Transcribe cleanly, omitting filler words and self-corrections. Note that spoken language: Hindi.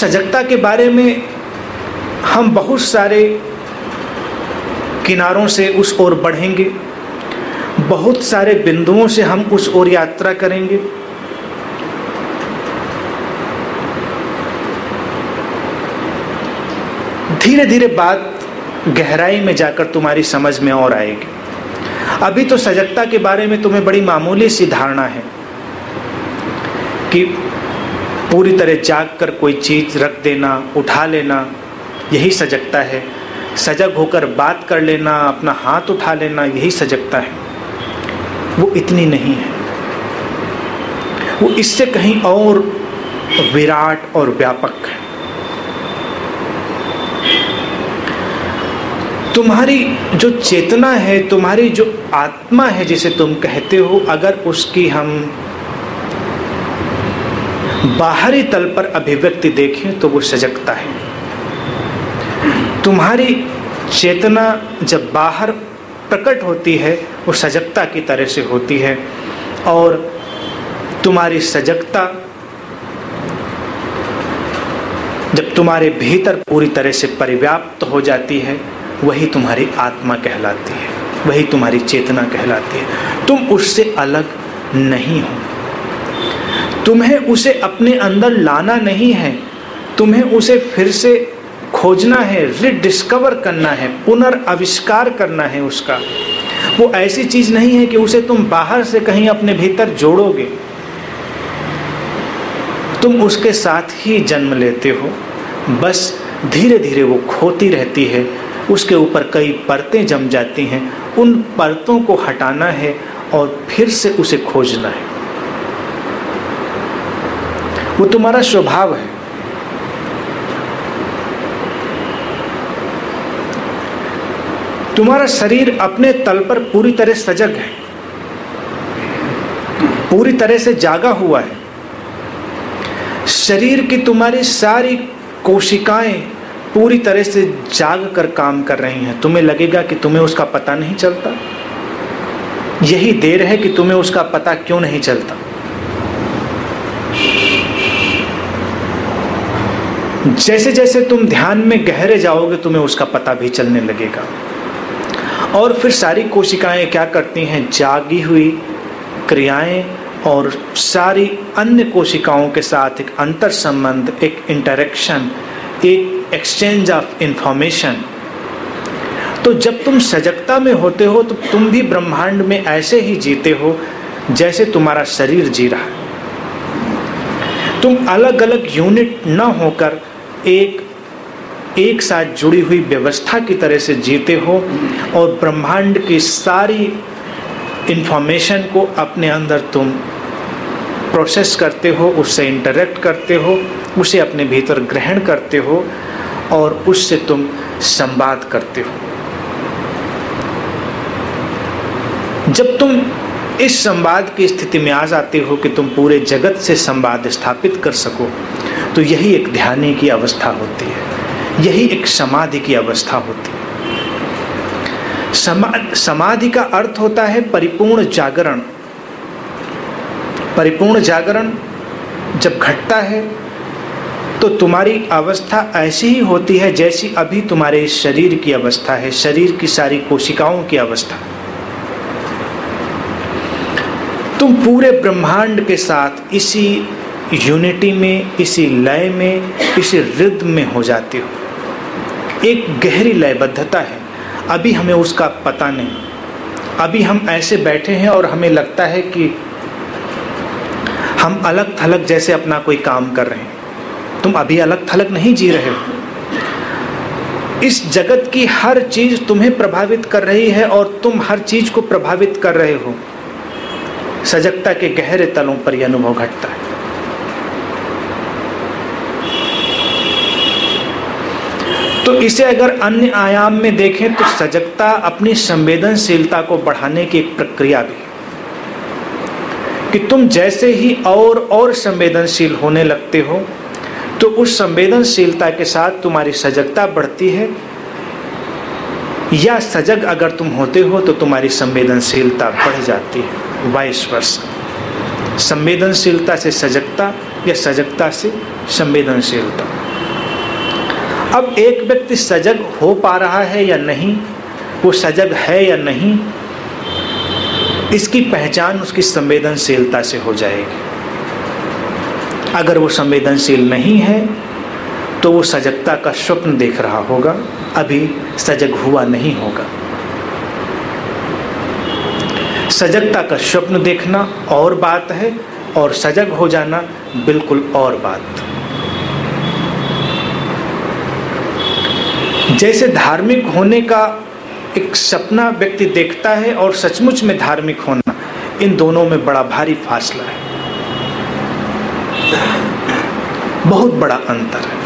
सजगता के बारे में हम बहुत सारे किनारों से उस ओर बढ़ेंगे, बहुत सारे बिंदुओं से हम उस ओर यात्रा करेंगे। धीरे धीरे बात गहराई में जाकर तुम्हारी समझ में और आएगी। अभी तो सजगता के बारे में तुम्हें बड़ी मामूली सी धारणा है कि पूरी तरह जाग कर कोई चीज रख देना, उठा लेना, यही सजगता है। सजग होकर बात कर लेना, अपना हाथ उठा लेना, यही सजगता है। वो इतनी नहीं है, वो इससे कहीं और विराट और व्यापक है। तुम्हारी जो चेतना है, तुम्हारी जो आत्मा है जिसे तुम कहते हो, अगर उसकी हम बाहरी तल पर अभिव्यक्ति देखें तो वो सजगता है। तुम्हारी चेतना जब बाहर प्रकट होती है वो सजगता की तरह से होती है, और तुम्हारी सजगता जब तुम्हारे भीतर पूरी तरह से परिव्याप्त हो जाती है, वही तुम्हारी आत्मा कहलाती है, वही तुम्हारी चेतना कहलाती है। तुम उससे अलग नहीं हो। तुम्हें उसे अपने अंदर लाना नहीं है, तुम्हें उसे फिर से खोजना है, रिडिस्कवर करना है, पुनर्आविष्कार करना है उसका। वो ऐसी चीज नहीं है कि उसे तुम बाहर से कहीं अपने भीतर जोड़ोगे। तुम उसके साथ ही जन्म लेते हो, बस धीरे धीरे वो खोती रहती है, उसके ऊपर कई परतें जम जाती हैं, उन परतों को हटाना है और फिर से उसे खोजना है। वो तुम्हारा स्वभाव है। तुम्हारा शरीर अपने तल पर पूरी तरह सजग है, पूरी तरह से जागा हुआ है। शरीर की तुम्हारी सारी कोशिकाएं पूरी तरह से जाग कर काम कर रही हैं। तुम्हें लगेगा कि तुम्हें उसका पता नहीं चलता। यही देर है कि तुम्हें उसका पता क्यों नहीं चलता। जैसे जैसे तुम ध्यान में गहरे जाओगे तुम्हें उसका पता भी चलने लगेगा। और फिर सारी कोशिकाएं क्या करती हैं, जागी हुई क्रियाएं और सारी अन्य कोशिकाओं के साथ एक अंतर संबंध, एक इंटरेक्शन, एक एक्सचेंज ऑफ इंफॉर्मेशन। तो जब तुम सजगता में होते हो तो तुम भी ब्रह्मांड में ऐसे ही जीते हो जैसे तुम्हारा शरीर जी रहा है। तुम अलग अलग यूनिट न होकर एक साथ जुड़ी हुई व्यवस्था की तरह से जीते हो और ब्रह्मांड की सारी इंफॉर्मेशन को अपने अंदर तुम प्रोसेस करते हो, उससे इंटरेक्ट करते हो, उसे अपने भीतर ग्रहण करते हो और उससे तुम संवाद करते हो। जब तुम इस संवाद की स्थिति में आ जाते हो कि तुम पूरे जगत से संवाद स्थापित कर सको, तो यही एक ध्यान की अवस्था होती है, यही एक समाधि की अवस्था होती है। समाधि का अर्थ होता है परिपूर्ण जागरण। परिपूर्ण जागरण जब घटता है तो तुम्हारी अवस्था ऐसी ही होती है जैसी अभी तुम्हारे शरीर की अवस्था है, शरीर की सारी कोशिकाओं की अवस्था। तुम पूरे ब्रह्मांड के साथ इसी यूनिटी में, इसी लय में, इसी रिद्म में हो जाते हो। एक गहरी लयबद्धता है, अभी हमें उसका पता नहीं। अभी हम ऐसे बैठे हैं और हमें लगता है कि हम अलग थलग जैसे अपना कोई काम कर रहे हैं। तुम अभी अलग थलग नहीं जी रहे हो। इस जगत की हर चीज तुम्हें प्रभावित कर रही है और तुम हर चीज को प्रभावित कर रहे हो। सजगता के गहरे तलों पर यह अनुभव घटता है। तो इसे अगर अन्य आयाम में देखें तो सजगता अपनी संवेदनशीलता को बढ़ाने की एक प्रक्रिया भी है कि तुम जैसे ही और संवेदनशील होने लगते हो तो उस संवेदनशीलता के साथ तुम्हारी सजगता बढ़ती है, या सजग अगर तुम होते हो तो तुम्हारी संवेदनशीलता बढ़ जाती है, वाइस वर्सा। संवेदनशीलता से सजगता या सजगता से संवेदनशीलता। अब एक व्यक्ति सजग हो पा रहा है या नहीं, वो सजग है या नहीं, इसकी पहचान उसकी संवेदनशीलता से हो जाएगी। अगर वो संवेदनशील नहीं है तो वो सजगता का स्वप्न देख रहा होगा, अभी सजग हुआ नहीं होगा। सजगता का स्वप्न देखना और बात है और सजग हो जाना बिल्कुल और बात। जैसे धार्मिक होने का एक सपना व्यक्ति देखता है और सचमुच में धार्मिक होना, इन दोनों में बड़ा भारी फासला है, बहुत बड़ा अंतर है।